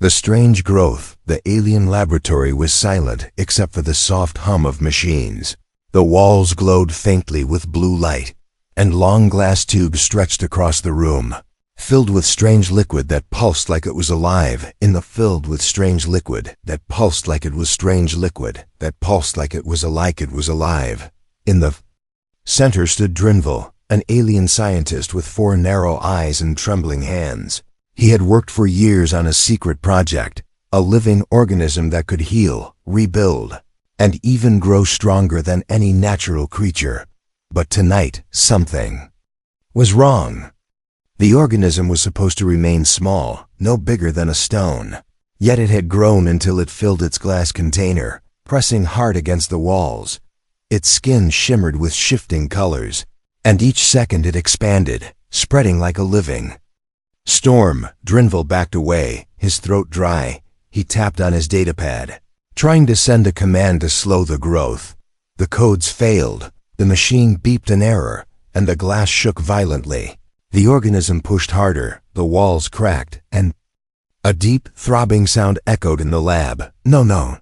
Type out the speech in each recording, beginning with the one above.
The strange growth, the alien laboratory was silent except for the soft hum of machines. The walls glowed faintly with blue light, and long glass tubes stretched across the room, filled with strange liquid that pulsed like it was alive, filled with strange liquid that pulsed like it was strange liquid that pulsed like it was alive. In the center stood Drinville, an alien scientist with 4 narrow eyes and trembling hands. He had worked for years on a secret project, a living organism that could heal, rebuild, and even grow stronger than any natural creature. But tonight, something was wrong. The organism was supposed to remain small, no bigger than a stone. Yet it had grown until it filled its glass container, pressing hard against the walls. Its skin shimmered with shifting colors, and each second it expanded, spreading like a living storm. Drinville backed away, his throat dry. He tapped on his datapad, trying to send a command to slow the growth. The codes failed. The machine beeped an error, and the glass shook violently. The organism pushed harder, the walls cracked, and a deep, throbbing sound echoed in the lab. No.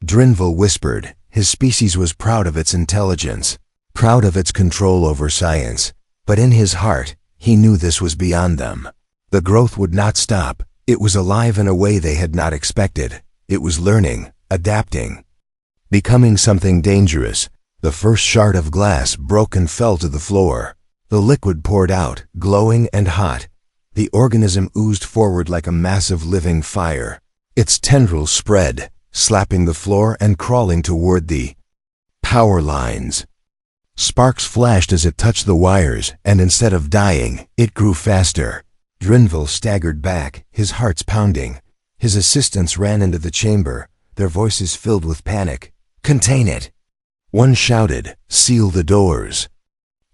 Drinville whispered. His species was proud of its intelligence, proud of its control over science. But in his heart, he knew this was beyond them. The growth would not stop. It was alive in a way they had not expected. It was learning, adapting, becoming something dangerous. The first shard of glass broke and fell to the floor. The liquid poured out, glowing and hot. The organism oozed forward like a massive living fire. Its tendrils spread, slapping the floor and crawling toward the power lines. Sparks flashed as it touched the wires, and instead of dying, it grew faster. Drinville staggered back, his heart's pounding. His assistants ran into the chamber, their voices filled with panic. "Contain it!" One shouted, "Seal the doors."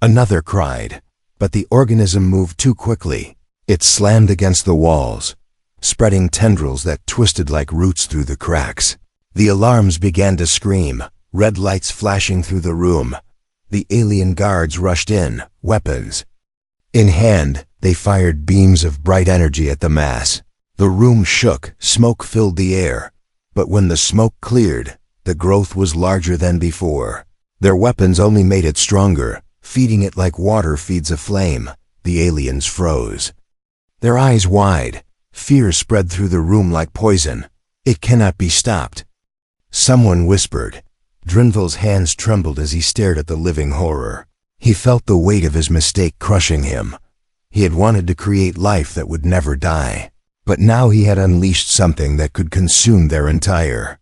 Another cried, but the organism moved too quickly. It slammed against the walls, spreading tendrils that twisted like roots through the cracks. The alarms began to scream, red lights flashing through the room. The alien guards rushed in, weapons in hand. They fired beams of bright energy at the mass. The room shook, smoke filled the air. But when the smoke cleared, the growth was larger than before. Their weapons only made it stronger, feeding it like water feeds a flame. The aliens froze, their eyes wide. Fear spread through the room like poison. "It cannot be stopped," someone whispered. Drinville's hands trembled as he stared at the living horror. He felt the weight of his mistake crushing him. He had wanted to create life that would never die. But now he had unleashed something that could consume their entire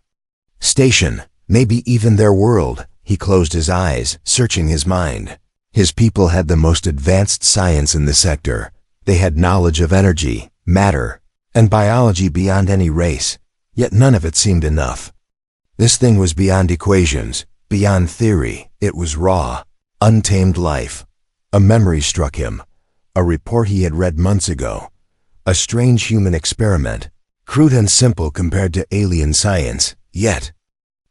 station, maybe even their world. He closed his eyes, searching his mind. His people had the most advanced science in the sector. They had knowledge of energy, matter, and biology beyond any race. Yet none of it seemed enough. This thing was beyond equations, beyond theory. It was raw, untamed life. A memory struck him. A report he had read months ago. A strange human experiment, crude and simple compared to alien science, yet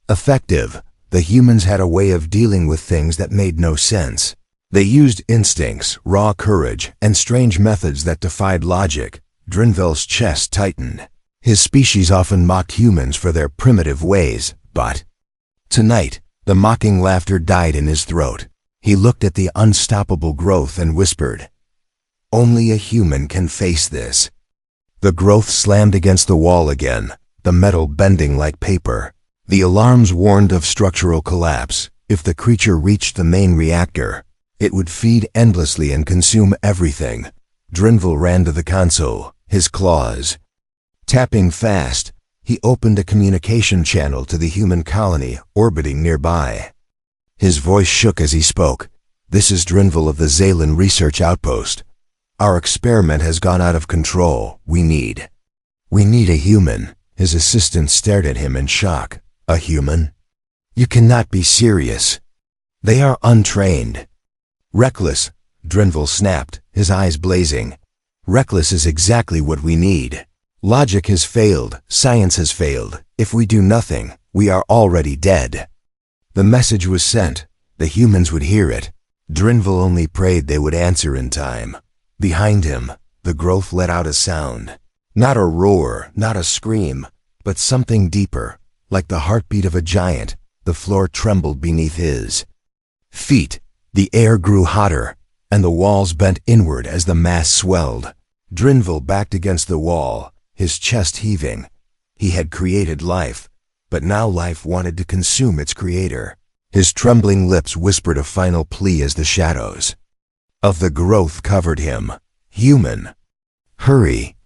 effective. The humans had a way of dealing with things that made no sense. They used instincts, raw courage, and strange methods that defied logic. Drinville's chest tightened. His species often mocked humans for their primitive ways, but tonight, the mocking laughter died in his throat. He looked at the unstoppable growth and whispered, "Only a human can face this." The growth slammed against the wall again, the metal bending like paper. The alarms warned of structural collapse. If the creature reached the main reactor, it would feed endlessly and consume everything. Drinville ran to the console, his claws tapping fast. He opened a communication channel to the human colony orbiting nearby. His voice shook as he spoke. "This is Drinville of the Zaylan Research Outpost. Our experiment has gone out of control. We need a human." His assistant stared at him in shock. "A human? You cannot be serious. They are untrained." "Reckless," Drinville snapped, his eyes blazing. "Reckless is exactly what we need. Logic has failed, science has failed. If we do nothing, we are already dead." The message was sent. The humans would hear it. Drinville only prayed they would answer in time. Behind him, the growth let out a sound. Not a roar, not a scream, but something deeper, like the heartbeat of a giant. The floor trembled beneath his feet. The air grew hotter, and the walls bent inward as the mass swelled. Drinville backed against the wall, his chest heaving. He had created life, but now life wanted to consume its creator. His trembling lips whispered a final plea as the shadows of the growth covered him. Human. Hurry.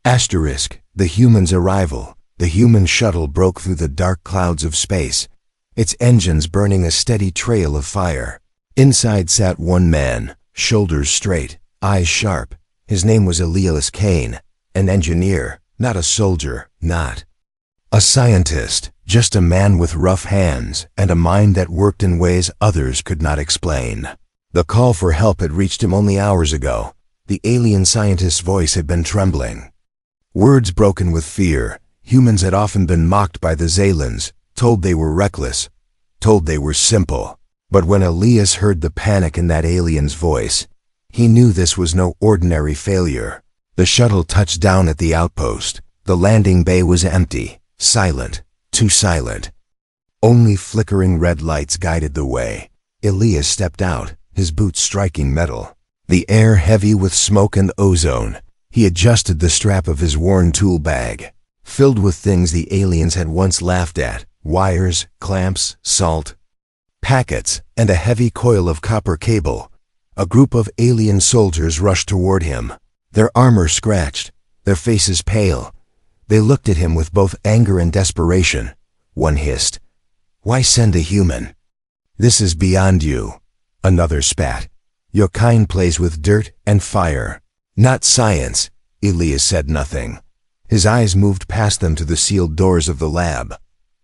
The human's arrival. The human shuttle broke through the dark clouds of space, its engines burning a steady trail of fire. Inside sat one man, shoulders straight, eyes sharp. His name was Elias Kane, an engineer, not a soldier, not a scientist, just a man with rough hands and a mind that worked in ways others could not explain. The call for help had reached him only hours ago. The alien scientist's voice had been trembling. Words broken with fear. Humans had often been mocked by the Zalans, told they were reckless, told they were simple. But when Elias heard the panic in that alien's voice, he knew this was no ordinary failure. The shuttle touched down at the outpost. The landing bay was empty, silent, too silent. Only flickering red lights guided the way. Elias stepped out, his boots striking metal. The air heavy with smoke and ozone. He adjusted the strap of his worn tool bag, filled with things the aliens had once laughed at: wires, clamps, salt, packets, and a heavy coil of copper cable. A group of alien soldiers rushed toward him, their armor scratched, their faces pale. They looked at him with both anger and desperation. One hissed, "Why send a human? This is beyond you." Another spat, "Your kind plays with dirt and fire, not science." Elias said nothing. His eyes moved past them to the sealed doors of the lab.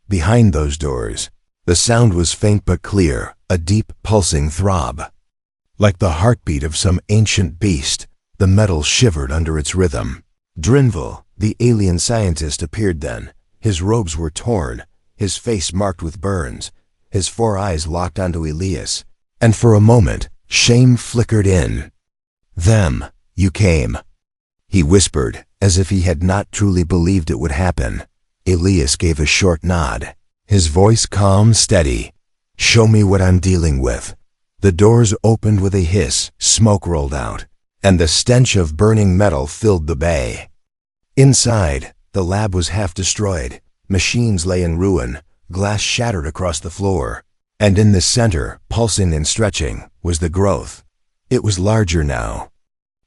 Behind those doors, the sound was faint but clear, a deep, pulsing throb. Like the heartbeat of some ancient beast, the metal shivered under its rhythm. Drinville, the alien scientist, appeared then. His robes were torn, his face marked with burns, his 4 eyes locked onto Elias. And for a moment, shame flickered in. "Them, you came," he whispered, as if he had not truly believed it would happen. Elias gave a short nod, his voice calm, steady. "Show me what I'm dealing with." The doors opened with a hiss, smoke rolled out, and the stench of burning metal filled the bay. Inside, the lab was half destroyed. Machines lay in ruin, glass shattered across the floor. And in the center, pulsing and stretching, was the growth. It was larger now,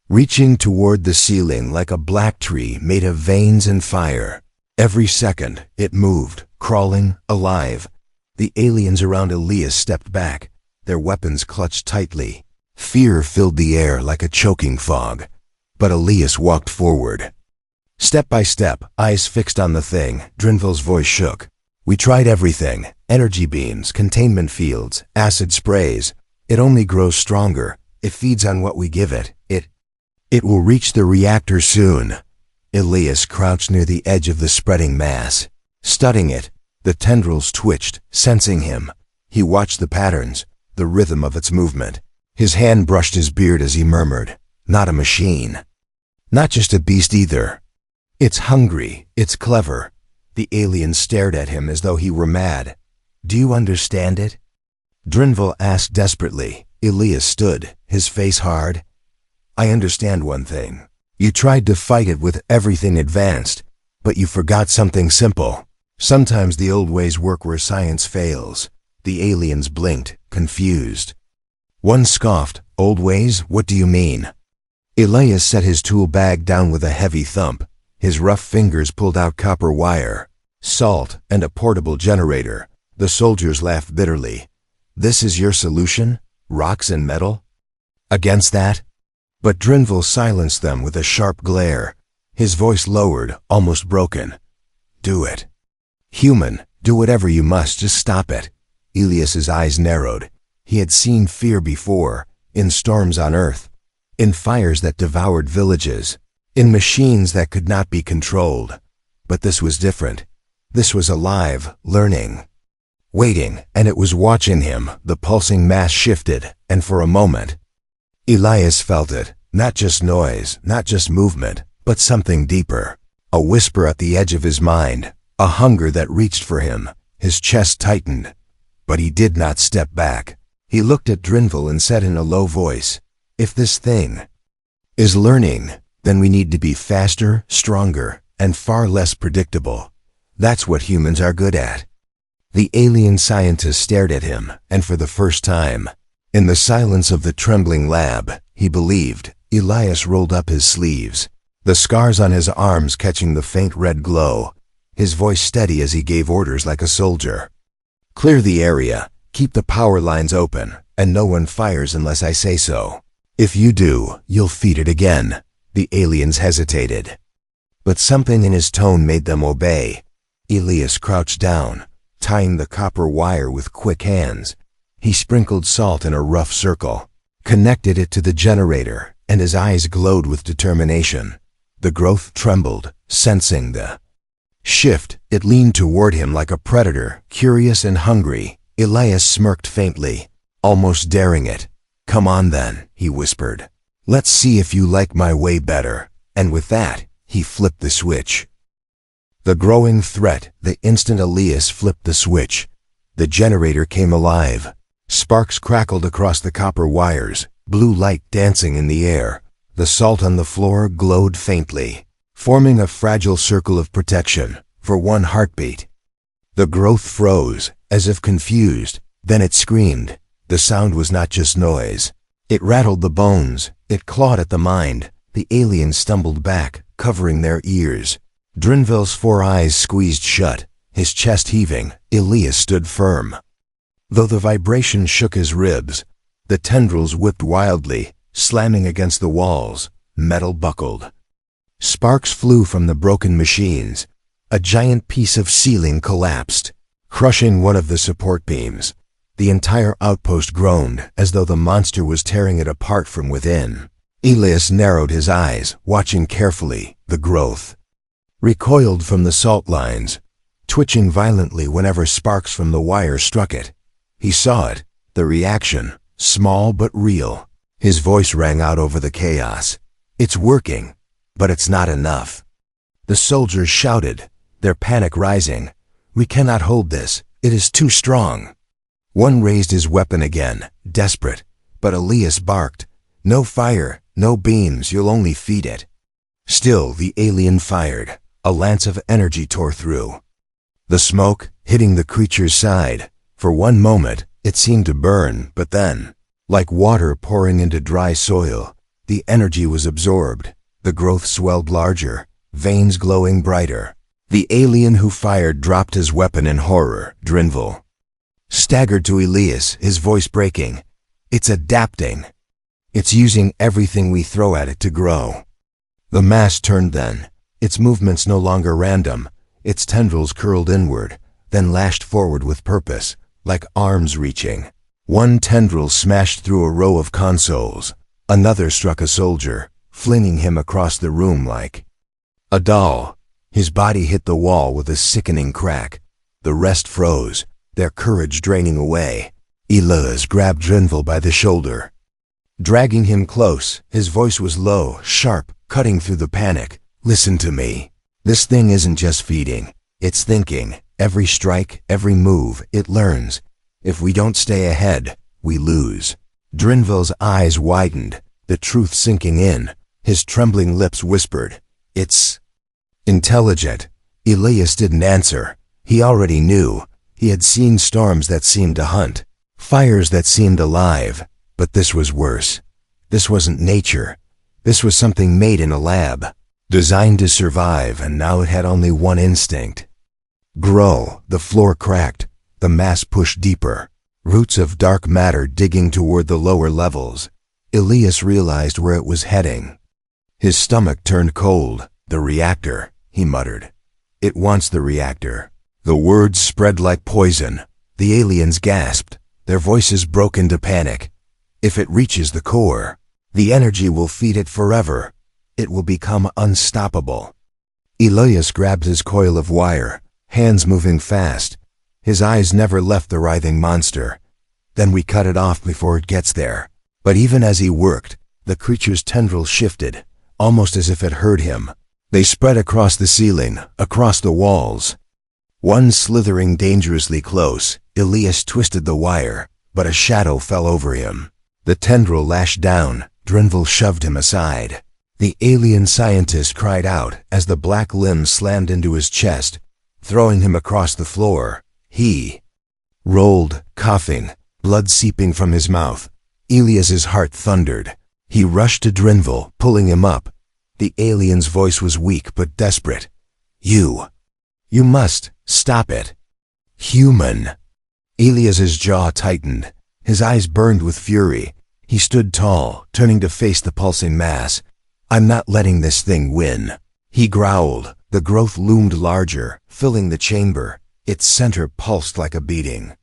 reaching toward the ceiling like a black tree made of veins and fire. Every second, it moved, crawling, alive. The aliens around Elias stepped back, their weapons clutched tightly. Fear filled the air like a choking fog. But Elias walked forward. Step by step, eyes fixed on the thing. Drinville's voice shook. "We tried everything. Energy beams, containment fields, acid sprays. It only grows stronger. It feeds on what we give it. It will reach the reactor soon." Elias crouched near the edge of the spreading mass, studying it. The tendrils twitched, sensing him. He watched the patterns, the rhythm of its movement. His hand brushed his beard as he murmured, "Not a machine. Not just a beast either. It's hungry, it's clever." The alien stared at him as though he were mad. "Do you understand it?" Drinville asked desperately. Elias stood, his face hard. "I understand one thing. You tried to fight it with everything advanced, but you forgot something simple. Sometimes the old ways work where science fails." The aliens blinked, confused. One scoffed, "Old ways? What do you mean?" Elias set his tool bag down with a heavy thump. His rough fingers pulled out copper wire, salt, and a portable generator. The soldiers laughed bitterly. "This is your solution? Rocks and metal? Against that?" But Drinville silenced them with a sharp glare. His voice lowered, almost broken. "Do it. Human, do whatever you must, just stop it." Elias's eyes narrowed. He had seen fear before, in storms on Earth, in fires that devoured villages, in machines that could not be controlled. But this was different. This was alive, learning, waiting, and it was watching him. The pulsing mass shifted, and for a moment, Elias felt it. Not just noise, not just movement, but something deeper. A whisper at the edge of his mind, a hunger that reached for him. His chest tightened, but he did not step back. He looked at Drinville and said in a low voice, "If this thing is learning, then we need to be faster, stronger, and far less predictable. That's what humans are good at." The alien scientist stared at him, and for the first time, in the silence of the trembling lab, he believed. Elias rolled up his sleeves, the scars on his arms catching the faint red glow, his voice steady as he gave orders like a soldier. "Clear the area, keep the power lines open, and no one fires unless I say so. If you do, you'll feed it again." The aliens hesitated, but something in his tone made them obey. Elias crouched down, tying the copper wire with quick hands. He sprinkled salt in a rough circle, connected it to the generator, and his eyes glowed with determination. The growth trembled, sensing the shift. It leaned toward him like a predator, curious and hungry. Elias smirked faintly, almost daring it. "Come on then," he whispered. "Let's see if you like my way better." And with that, he flipped the switch. The growing threat, the instant Elias flipped the switch, the generator came alive. Sparks crackled across the copper wires, blue light dancing in the air. The salt on the floor glowed faintly, forming a fragile circle of protection for one heartbeat. The growth froze, as if confused. Then it screamed. The sound was not just noise. It rattled the bones. It clawed at the mind. The aliens stumbled back, covering their ears. Drinville's 4 eyes squeezed shut, his chest heaving. Elias stood firm. Though the vibration shook his ribs, the tendrils whipped wildly, slamming against the walls. Metal buckled. Sparks flew from the broken machines. A giant piece of ceiling collapsed, crushing one of the support beams. The entire outpost groaned, as though the monster was tearing it apart from within. Elias narrowed his eyes, watching carefully. The growth recoiled from the salt lines, twitching violently whenever sparks from the wire struck it. He saw it, the reaction, small but real. His voice rang out over the chaos. "It's working, but it's not enough." The soldiers shouted, their panic rising. "We cannot hold this. It is too strong." One raised his weapon again, desperate, but Elias barked, "No fire, no beams, you'll only feed it." Still, the alien fired. A lance of energy tore through. The smoke, hitting the creature's side. For one moment, it seemed to burn, but then, like water pouring into dry soil, the energy was absorbed. The growth swelled larger, veins glowing brighter. The alien who fired dropped his weapon in horror. Drinville staggered to Elias, his voice breaking. "It's adapting. It's using everything we throw at it to grow." The mass turned then, its movements no longer random. Its tendrils curled inward, then lashed forward with purpose, like arms reaching. One tendril smashed through a row of consoles. Another struck a soldier, flinging him across the room like a doll. His body hit the wall with a sickening crack. The rest froze, their courage draining away. Elias grabbed Drinville by the shoulder, dragging him close. His voice was low, sharp, cutting through the panic. "Listen to me. This thing isn't just feeding. It's thinking. Every strike, every move, it learns. If we don't stay ahead, we lose." Drinville's eyes widened, the truth sinking in. His trembling lips whispered, "It's intelligent." Elias didn't answer. He already knew. He had seen storms that seemed to hunt, fires that seemed alive. But this was worse. This wasn't nature. This was something made in a lab, designed to survive, and now it had only one instinct: grow. The floor cracked. The mass pushed deeper, roots of dark matter digging toward the lower levels. Elias realized where it was heading. His stomach turned cold. "The reactor," he muttered. "It wants the reactor." The words spread like poison. The aliens gasped. Their voices broke into panic. "If it reaches the core, the energy will feed it forever. It will become unstoppable." Elias grabbed his coil of wire, hands moving fast. His eyes never left the writhing monster. "Then we cut it off before it gets there." But even as he worked, the creature's tendrils shifted, almost as if it heard him. They spread across the ceiling, across the walls. One slithering dangerously close, Elias twisted the wire, but a shadow fell over him. The tendril lashed down. Drinville shoved him aside. The alien scientist cried out as the black limb slammed into his chest, throwing him across the floor. He rolled, coughing, blood seeping from his mouth. Elias's heart thundered. He rushed to Drinville, pulling him up. The alien's voice was weak but desperate. You must stop it. Human. Elias's jaw tightened. His eyes burned with fury. He stood tall, turning to face the pulsing mass. I'm not letting this thing win. He growled. The growth loomed larger, filling the chamber. Its center pulsed like a beating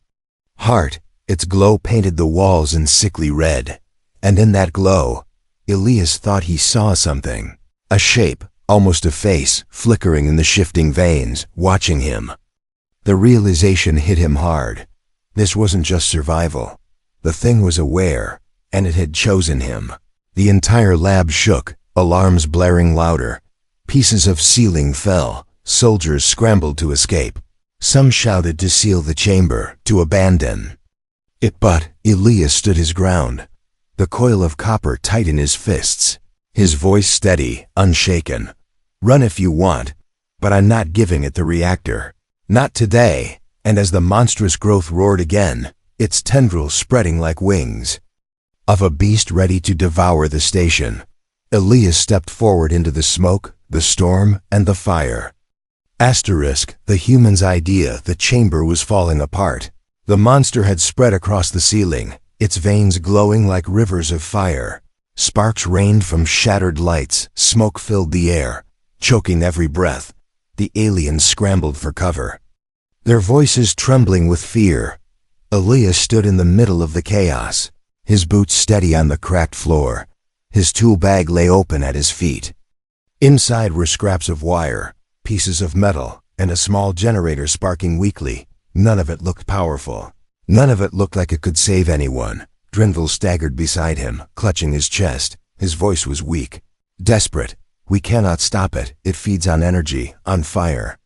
heart. Its glow painted the walls in sickly red. And in that glow, Elias thought he saw something. A shape, almost a face, flickering in the shifting veins, watching him. The realization hit him hard. This wasn't just survival. The thing was aware, and it had chosen him. The entire lab shook, alarms blaring louder. Pieces of ceiling fell. Soldiers scrambled to escape. Some shouted to seal the chamber, to abandon it, but Elias stood his ground. The coil of copper tight in his fists. His voice steady, unshaken. Run if you want, but I'm not giving it the reactor. Not today. And as the monstrous growth roared again, its tendrils spreading like wings of a beast ready to devour the station, Elias stepped forward into the smoke, the storm, and the fire. The human's idea. The chamber was falling apart. The monster had spread across the ceiling, its veins glowing like rivers of fire. Sparks rained from shattered lights. Smoke filled the air, choking every breath. The aliens scrambled for cover, their voices trembling with fear. Elias stood in the middle of the chaos, his boots steady on the cracked floor. His tool bag lay open at his feet. Inside were scraps of wire, pieces of metal, and a small generator sparking weakly. None of it looked powerful. None of it looked like it could save anyone. Drinville staggered beside him, clutching his chest. His voice was weak, desperate. We cannot stop it. It feeds on energy, on fire,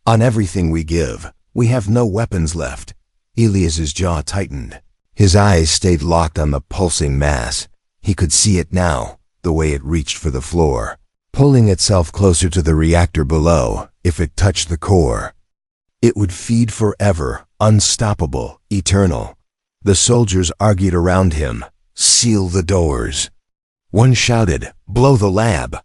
on everything we give. We have no weapons left. Elias's jaw tightened. His eyes stayed locked on the pulsing mass. He could see it now, the way it reached for the floor, pulling itself closer to the reactor below. If it touched the core, it would feed forever, unstoppable, eternal. The soldiers argued around him. Seal the doors. One shouted, blow the lab.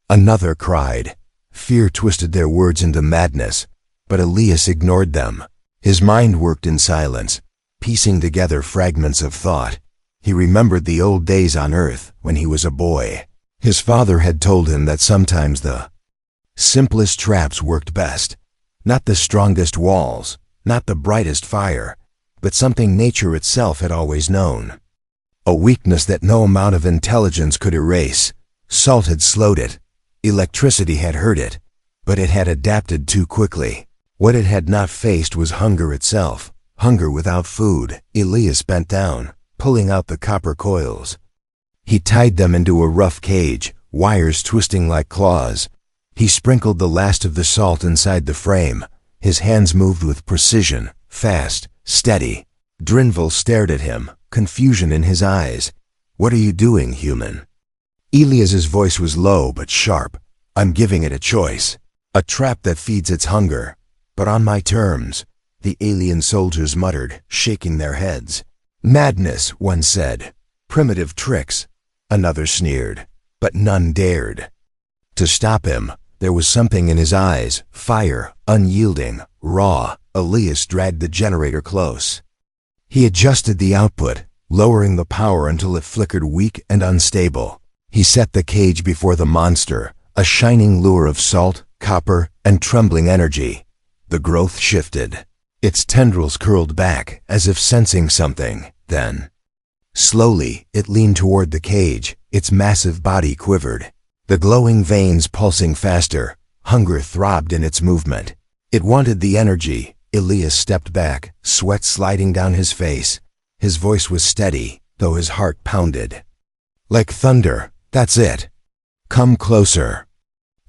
Another cried. Fear twisted their words into madness, but Elias ignored them. His mind worked in silence, piecing together fragments of thought. He remembered the old days on Earth when he was a boy. His father had told him that sometimes the simplest traps worked best. Not the strongest walls, not the brightest fire, but something nature itself had always known. A weakness that no amount of intelligence could erase. Salt had slowed it. Electricity had hurt it, but it had adapted too quickly. What it had not faced was hunger itself. Hunger without food. Elias bent down, pulling out the copper coils. He tied them into a rough cage, wires twisting like claws. He sprinkled the last of the salt inside the frame. His hands moved with precision, fast, steady. Drinville stared at him, confusion in his eyes. What are you doing, human? Elias's voice was low but sharp. I'm giving it a choice. A trap that feeds its hunger. But on my terms, the alien soldiers muttered, shaking their heads. Madness, one said. Primitive tricks, another sneered. But none dared to stop him. There was something in his eyes, fire, unyielding, raw. Elias dragged the generator close. He adjusted the output, lowering the power until it flickered weak and unstable. He set the cage before the monster, a shining lure of salt, copper, and trembling energy. The growth shifted. Its tendrils curled back, as if sensing something. Then, slowly, it leaned toward the cage. Its massive body quivered. The glowing veins pulsing faster. Hunger throbbed in its movement. It wanted the energy. Elias stepped back, sweat sliding down his face. His voice was steady, though his heart pounded like thunder. That's it. Come closer.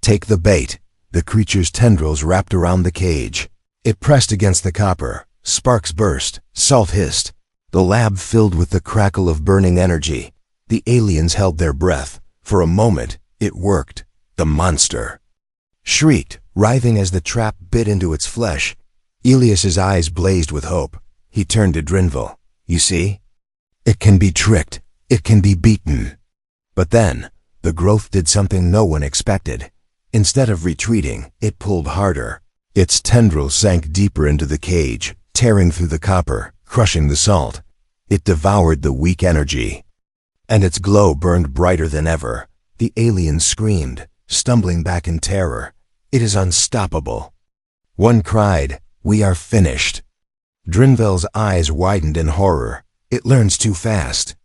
Take the bait. The creature's tendrils wrapped around the cage. It pressed against the copper. Sparks burst. Salt hissed. The lab filled with the crackle of burning energy. The aliens held their breath. For a moment, it worked. The monster shrieked, writhing as the trap bit into its flesh. Elias's eyes blazed with hope. He turned to Drinville. You see? It can be tricked. It can be beaten. But then, the growth did something no one expected. Instead of retreating, it pulled harder. Its tendrils sank deeper into the cage, tearing through the copper, crushing the salt. It devoured the weak energy. And its glow burned brighter than ever. The alien screamed, stumbling back in terror. It is unstoppable. One cried, "We are finished." Drinville's eyes widened in horror. It learns too fast.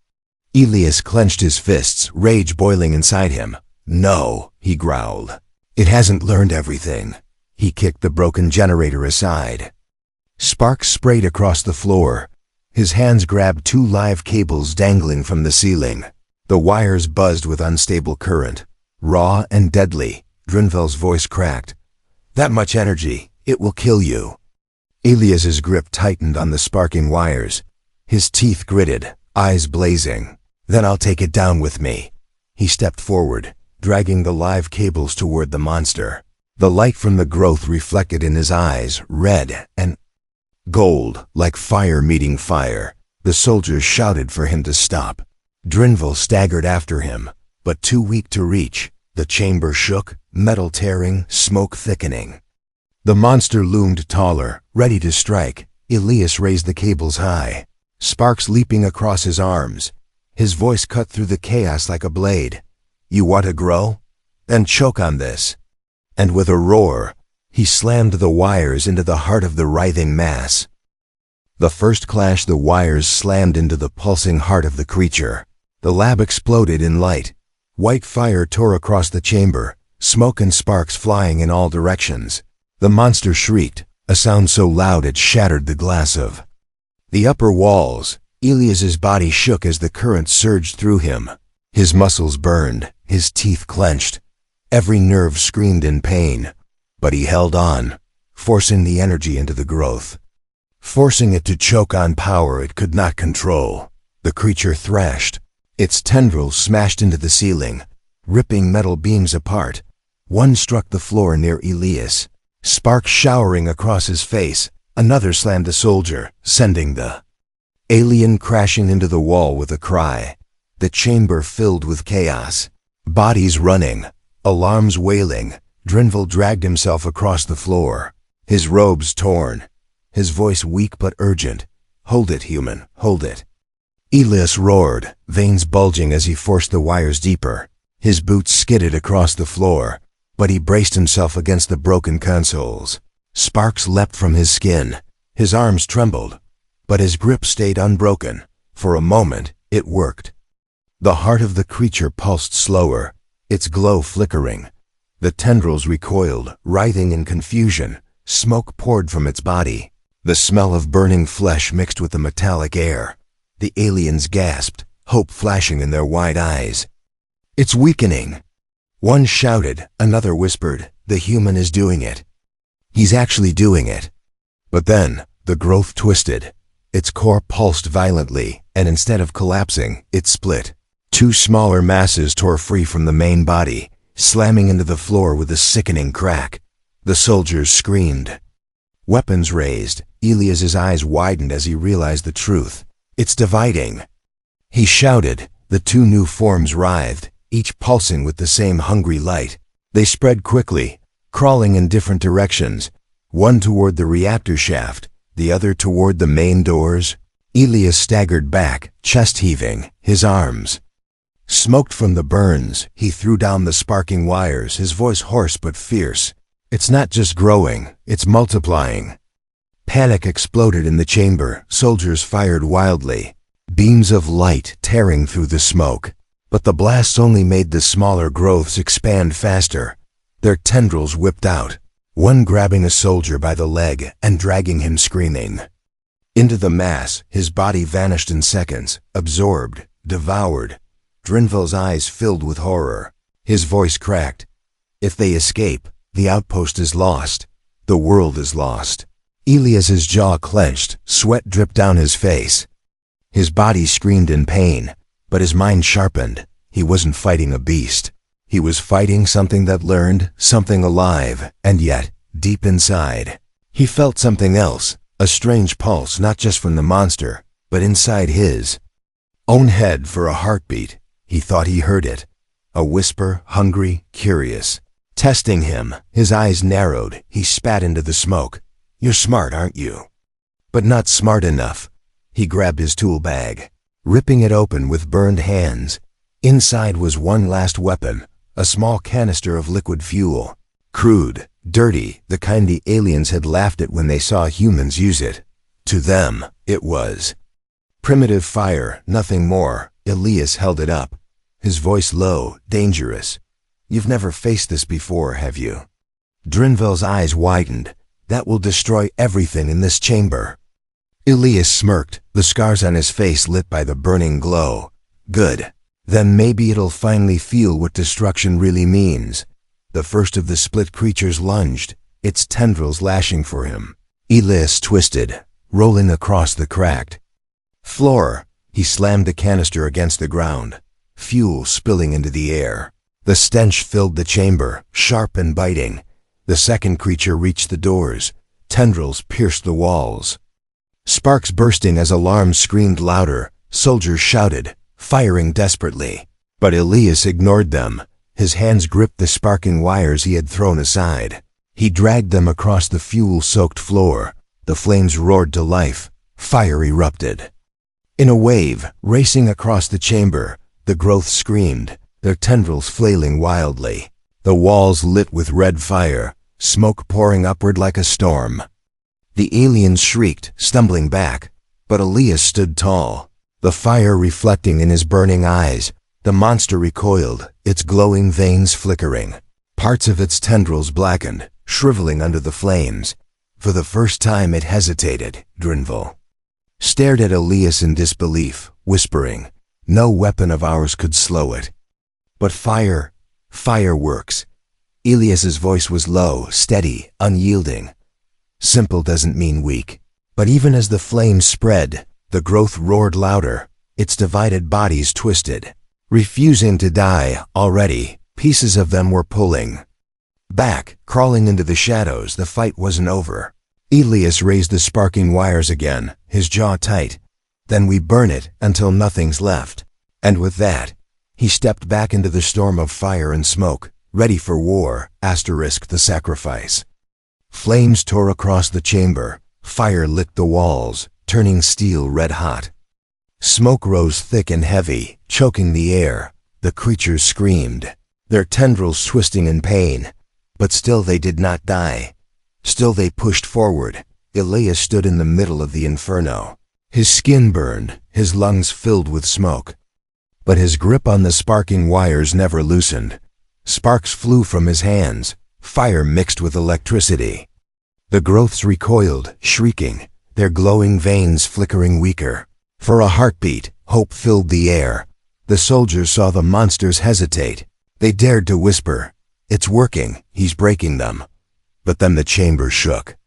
Elias clenched his fists, rage boiling inside him. "No," he growled. "It hasn't learned everything." He kicked the broken generator aside. Sparks sprayed across the floor. His hands grabbed two live cables dangling from the ceiling. The wires buzzed with unstable current. Raw and deadly, Drinville's voice cracked. "That much energy, it will kill you." Elias's grip tightened on the sparking wires. His teeth gritted, eyes blazing. "Then I'll take it down with me." He stepped forward, dragging the live cables toward the monster. The light from the growth reflected in his eyes, red and gold, like fire meeting fire. The soldiers shouted for him to stop. Drinville staggered after him, but too weak to reach. The chamber shook, metal tearing, smoke thickening. The monster loomed taller, ready to strike. Elias raised the cables high, sparks leaping across his arms. His voice cut through the chaos like a blade. "You want to grow? Then choke on this." And with a roar, he slammed the wires into the heart of the writhing mass. The first clash, the wires slammed into the pulsing heart of the creature. The lab exploded in light. White fire tore across the chamber, smoke and sparks flying in all directions. The monster shrieked, a sound so loud it shattered the glass of the upper walls. Elias's body shook as the current surged through him. His muscles burned, his teeth clenched. Every nerve screamed in pain. But he held on, forcing the energy into the growth, forcing it to choke on power it could not control. The creature thrashed. Its tendrils smashed into the ceiling, ripping metal beams apart. One struck the floor near Elias, sparks showering across his face. Another slammed a soldier, sending the alien crashing into the wall with a cry. The chamber filled with chaos. Bodies running, alarms wailing. Drinville dragged himself across the floor, his robes torn, his voice weak but urgent. "Hold it, human, hold it." Elias roared, veins bulging as he forced the wires deeper. His boots skidded across the floor, but he braced himself against the broken consoles. Sparks leapt from his skin. His arms trembled, but his grip stayed unbroken. For a moment, it worked. The heart of the creature pulsed slower, its glow flickering. The tendrils recoiled, writhing in confusion. Smoke poured from its body. The smell of burning flesh mixed with the metallic air. The aliens gasped, hope flashing in their wide eyes. "It's weakening." One shouted, another whispered, "The human is doing it. He's actually doing it." But then, the growth twisted. Its core pulsed violently, and instead of collapsing, it split. Two smaller masses tore free from the main body, slamming into the floor with a sickening crack. The soldiers screamed. Weapons raised. Elias's eyes widened as he realized the truth. "It's dividing." He shouted. The two new forms writhed, each pulsing with the same hungry light. They spread quickly, crawling in different directions, one toward the reactor shaft, the other toward the main doors. Elias staggered back, chest heaving, his arms smoked from the burns. He threw down the sparking wires, his voice hoarse but fierce. "It's not just growing, it's multiplying." Panic exploded in the chamber. Soldiers fired wildly, beams of light tearing through the smoke. But the blasts only made the smaller growths expand faster. Their tendrils whipped out, one grabbing a soldier by the leg and dragging him screaming into the mass. His body vanished in seconds, absorbed, devoured. Drinville's eyes filled with horror. His voice cracked. If they escape, the outpost is lost. The world is lost. Elias's jaw clenched, sweat dripped down his face. His body screamed in pain, but his mind sharpened. He wasn't fighting a beast. He was fighting something that learned, something alive, and yet, deep inside, he felt something else, a strange pulse not just from the monster, but inside his own head. For a heartbeat, he thought he heard it. A whisper, hungry, curious, testing him. His eyes narrowed. He spat into the smoke. "You're smart, aren't you?" But not smart enough. He grabbed his tool bag, ripping it open with burned hands. Inside was one last weapon, a small canister of liquid fuel. Crude, dirty, the kind the aliens had laughed at when they saw humans use it. To them, it was primitive fire, nothing more. Elias held it up, his voice low, dangerous. "You've never faced this before, have you?" Drinville's eyes widened. "That will destroy everything in this chamber." Elias smirked, the scars on his face lit by the burning glow. "Good. Then maybe it'll finally feel what destruction really means." The first of the split creatures lunged, its tendrils lashing for him. Elias twisted, rolling across the cracked floor. He slammed the canister against the ground, fuel spilling into the air. The stench filled the chamber, sharp and biting. The second creature reached the doors. Tendrils pierced the walls. Sparks bursting as alarms screamed louder. Soldiers shouted, firing desperately. But Elias ignored them. His hands gripped the sparking wires he had thrown aside. He dragged them across the fuel-soaked floor. The flames roared to life. Fire erupted. In a wave, racing across the chamber, the growth screamed, their tendrils flailing wildly. The walls lit with red fire, smoke pouring upward like a storm. The aliens shrieked, stumbling back, but Elias stood tall, the fire reflecting in his burning eyes. The monster recoiled, its glowing veins flickering. Parts of its tendrils blackened, shriveling under the flames. For the first time it hesitated. Drinville stared at Elias in disbelief, whispering, "No weapon of ours could slow it." "But fire works." Elias's voice was low, steady, unyielding. "Simple doesn't mean weak." But even as the flames spread, the growth roared louder, its divided bodies twisted. Refusing to die, already, pieces of them were pulling back, crawling into the shadows. The fight wasn't over. Elias raised the sparking wires again, his jaw tight. "Then we burn it until nothing's left." And with that, he stepped back into the storm of fire and smoke, ready for war, the sacrifice. Flames tore across the chamber. Fire licked the walls, turning steel red hot. Smoke rose thick and heavy, choking the air. The creatures screamed, their tendrils twisting in pain. But still they did not die. Still they pushed forward. Elias stood in the middle of the inferno. His skin burned, his lungs filled with smoke. But his grip on the sparking wires never loosened. Sparks flew from his hands. Fire mixed with electricity. The growths recoiled, shrieking, their glowing veins flickering weaker. For a heartbeat, hope filled the air. The soldiers saw the monsters hesitate. They dared to whisper, "It's working, he's breaking them." But then the chamber shook.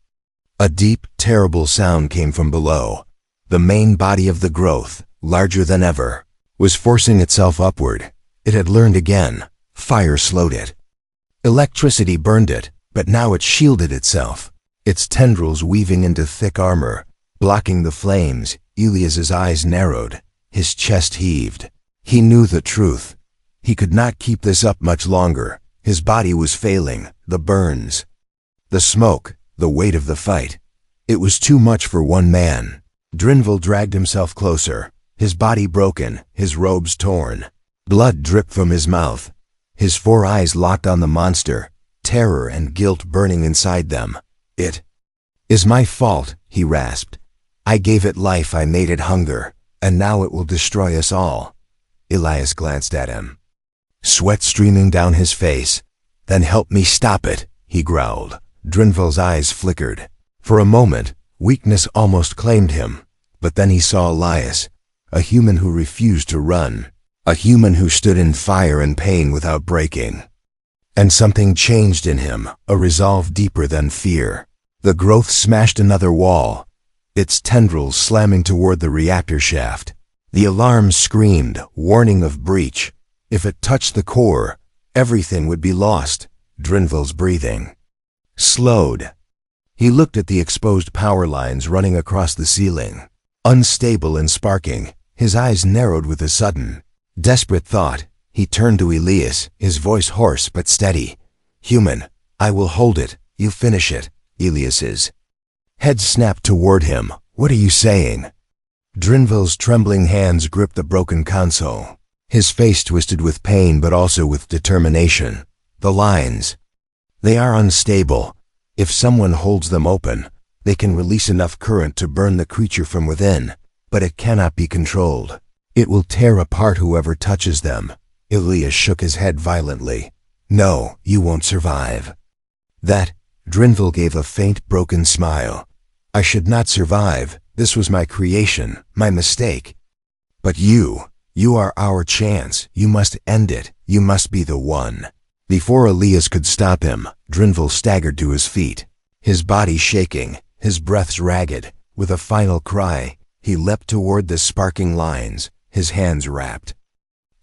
A deep, terrible sound came from below. The main body of the growth, larger than ever, was forcing itself upward. It had learned again. Fire slowed it. Electricity burned it, but now it shielded itself, its tendrils weaving into thick armor, blocking the flames. Elias's eyes narrowed, his chest heaved. He knew the truth. He could not keep this up much longer. His body was failing, the burns, the smoke, the weight of the fight. It was too much for one man. Drinville dragged himself closer, his body broken, his robes torn. Blood dripped from his mouth. His 4 eyes locked on the monster, terror and guilt burning inside them. "It is my fault," he rasped. "I gave it life, I made it hunger, and now it will destroy us all." Elias glanced at him, sweat streaming down his face. "Then help me stop it," he growled. Drinville's eyes flickered. For a moment, weakness almost claimed him. But then he saw Elias, a human who refused to run, a human who stood in fire and pain without breaking. And something changed in him, a resolve deeper than fear. The growth smashed another wall, its tendrils slamming toward the reactor shaft. The alarm screamed, warning of breach. If it touched the core, everything would be lost. Drinville's breathing slowed. He looked at the exposed power lines running across the ceiling. Unstable and sparking, his eyes narrowed with a sudden, desperate thought. He turned to Elias, his voice hoarse but steady. "Human, I will hold it. You finish it." Elias's head snapped toward him. "What are you saying?" Drinville's trembling hands gripped the broken console. His face twisted with pain but also with determination. "The lines. They are unstable. If someone holds them open, they can release enough current to burn the creature from within, but it cannot be controlled. It will tear apart whoever touches them." Elias shook his head violently. "No, you won't survive." "That," Drinville gave a faint, broken smile. "I should not survive. This was my creation, my mistake. But you are our chance. You must end it. You must be the one." Before Elias could stop him, Drinville staggered to his feet, his body shaking, his breath ragged. With a final cry, he leapt toward the sparking lines, his hands wrapped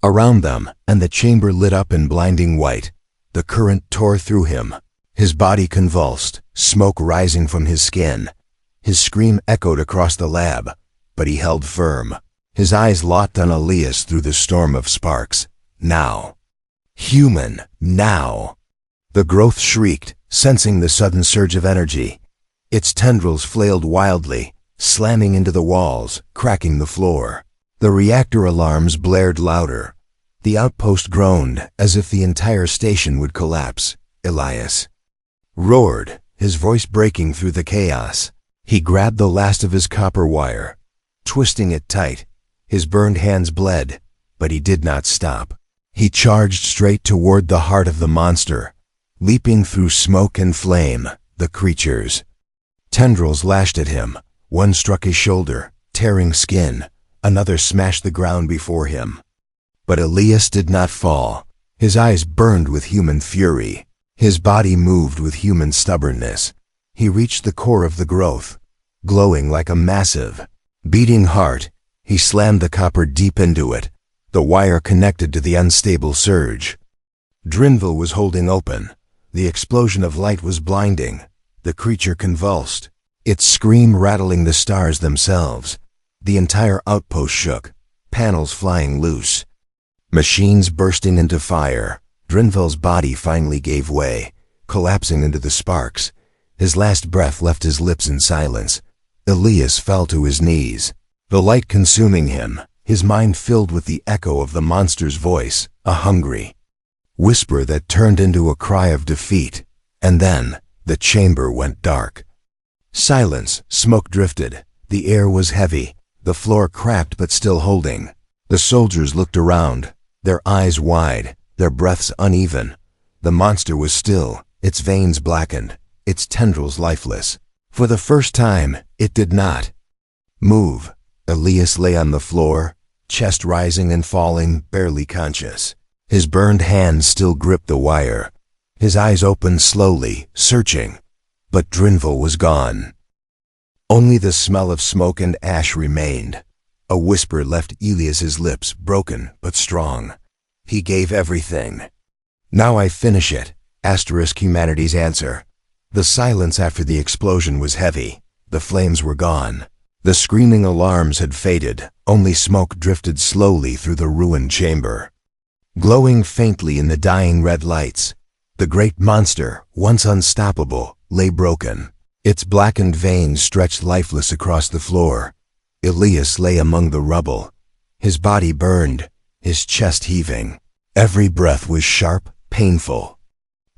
around them, and the chamber lit up in blinding white. The current tore through him. His body convulsed, smoke rising from his skin. His scream echoed across the lab, but he held firm. His eyes locked on Elias through the storm of sparks. "Now. Human, now." The growth shrieked, sensing the sudden surge of energy. Its tendrils flailed wildly, slamming into the walls, cracking the floor. The reactor alarms blared louder. The outpost groaned, as if the entire station would collapse. Elias roared, his voice breaking through the chaos. He grabbed the last of his copper wire, twisting it tight. His burned hands bled, but he did not stop. He charged straight toward the heart of the monster, leaping through smoke and flame. The creature's tendrils lashed at him. One struck his shoulder, tearing skin. Another smashed the ground before him. But Elias did not fall. His eyes burned with human fury. His body moved with human stubbornness. He reached the core of the growth, glowing like a massive, beating heart. He slammed the copper deep into it. The wire connected to the unstable surge Drinville was holding open. The explosion of light was blinding. The creature convulsed, its scream rattling the stars themselves. The entire outpost shook, panels flying loose, machines bursting into fire. Drinville's body finally gave way, collapsing into the sparks. His last breath left his lips in silence. Elias fell to his knees, the light consuming him, his mind filled with the echo of the monster's voice, a hungry whisper that turned into a cry of defeat. And then the chamber went dark. Silence, smoke drifted. The air was heavy, the floor cracked but still holding. The soldiers looked around, their eyes wide, their breaths uneven. The monster was still, its veins blackened, its tendrils lifeless. For the first time, it did not move. Elias lay on the floor, chest rising and falling, barely conscious. His burned hands still gripped the wire. His eyes opened slowly, searching. But Drinville was gone. Only the smell of smoke and ash remained. A whisper left Elias's lips, broken but strong. He gave everything. "Now I finish it." Humanity's answer. The silence after the explosion was heavy. The flames were gone. The screaming alarms had faded. Only smoke drifted slowly through the ruined chamber, glowing faintly in the dying red lights. The great monster, once unstoppable, lay broken. Its blackened veins stretched lifeless across the floor. Elias lay among the rubble, his body burned, his chest heaving. Every breath was sharp, painful.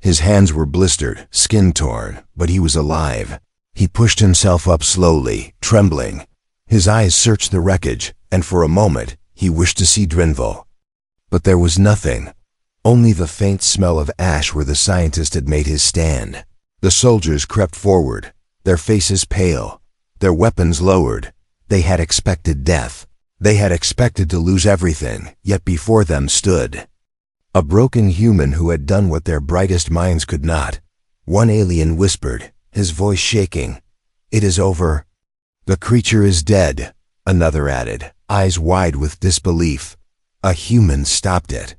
His hands were blistered, skin torn, but he was alive. He pushed himself up slowly, trembling. His eyes searched the wreckage, and for a moment, he wished to see Drinville. But there was nothing, only the faint smell of ash where the scientist had made his stand. The soldiers crept forward, their faces pale, their weapons lowered. They had expected death. They had expected to lose everything, yet before them stood A broken human who had done what their brightest minds could not. One alien whispered, his voice shaking, "It is over. The creature is dead," another added, eyes wide with disbelief. A human stopped it.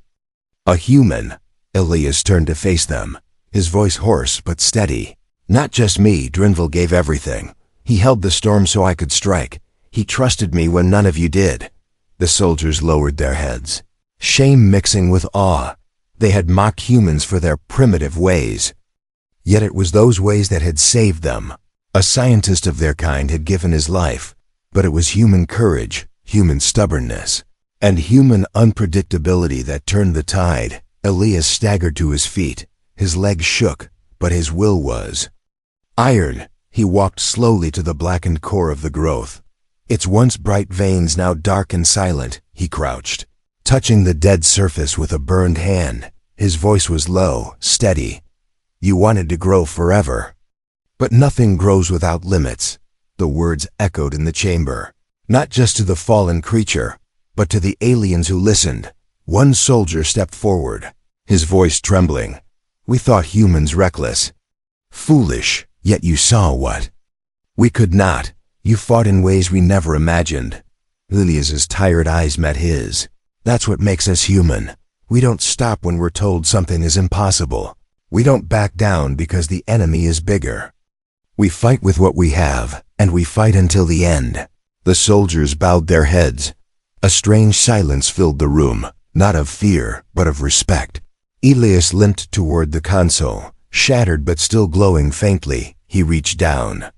A human. Elias turned to face them, his voice hoarse but steady. "Not just me, Drinville gave everything. He held the storm so I could strike. He trusted me when none of you did." The soldiers lowered their heads, shame mixing with awe. They had mocked humans for their primitive ways. Yet it was those ways that had saved them. A scientist of their kind had given his life, but it was human courage, human stubbornness, and human unpredictability that turned the tide. Elias staggered to his feet. His legs shook, but his will was iron. He walked slowly to the blackened core of the growth. Its once bright veins now dark and silent. He crouched, touching the dead surface with a burned hand. His voice was low, steady. "You wanted to grow forever. But nothing grows without limits." The words echoed in the chamber, not just to the fallen creature, but to the aliens who listened. One soldier stepped forward, his voice trembling. "We thought humans reckless. Foolish, yet you saw what we could not. You fought in ways we never imagined." Lilias's tired eyes met his. "That's what makes us human. We don't stop when we're told something is impossible. We don't back down because the enemy is bigger. We fight with what we have, and we fight until the end." The soldiers bowed their heads. A strange silence filled the room, not of fear, but of respect. Elias limped toward the console, shattered but still glowing faintly. He reached down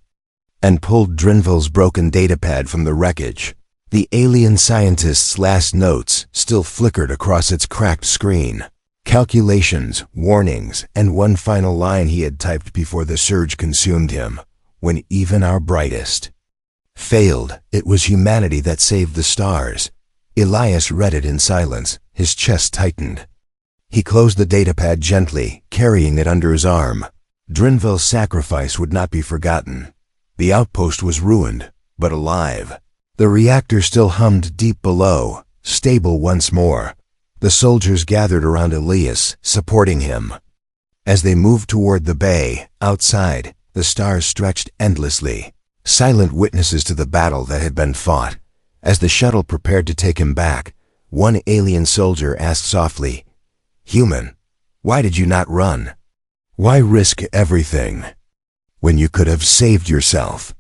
and pulled Drinville's broken datapad from the wreckage. The alien scientist's last notes still flickered across its cracked screen. Calculations, warnings, and one final line he had typed before the surge consumed him. "When even our brightest failed, it was humanity that saved the stars." Elias read it in silence, his chest tightened. He closed the datapad gently, carrying it under his arm. Drinville's sacrifice would not be forgotten. The outpost was ruined, but alive. The reactor still hummed deep below, stable once more. The soldiers gathered around Elias, supporting him. As they moved toward the bay, outside, the stars stretched endlessly, silent witnesses to the battle that had been fought. As the shuttle prepared to take him back, one alien soldier asked softly, "Human, why did you not run? Why risk everything when you could have saved yourself?"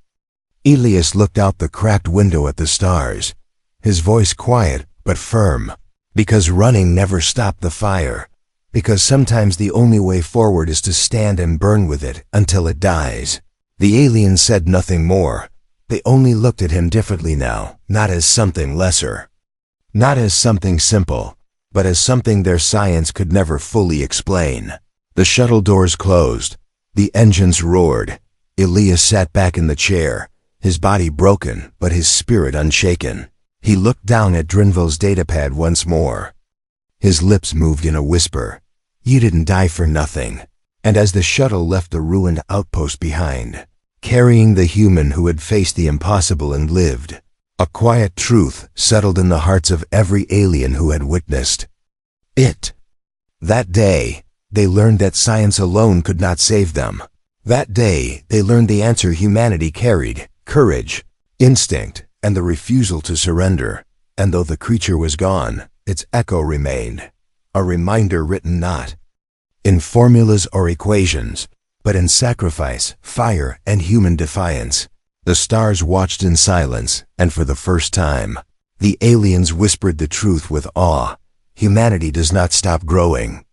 Elias looked out the cracked window at the stars, his voice quiet but firm. "Because running never stopped the fire. Because sometimes the only way forward is to stand and burn with it until it dies." The aliens said nothing more. They only looked at him differently now, not as something lesser, not as something simple, but as something their science could never fully explain. The shuttle doors closed. The engines roared. Elias sat back in the chair, his body broken but his spirit unshaken. He looked down at Drinville's datapad once more. His lips moved in a whisper. "You didn't die for nothing." And as the shuttle left the ruined outpost behind, carrying the human who had faced the impossible and lived, a quiet truth settled in the hearts of every alien who had witnessed it. That day, they learned that science alone could not save them. That day, they learned the answer humanity carried: courage, instinct, and the refusal to surrender. And though the creature was gone, its echo remained, a reminder written not in formulas or equations, but in sacrifice, fire, and human defiance. The stars watched in silence, and for the first time, the aliens whispered the truth with awe. Humanity does not stop growing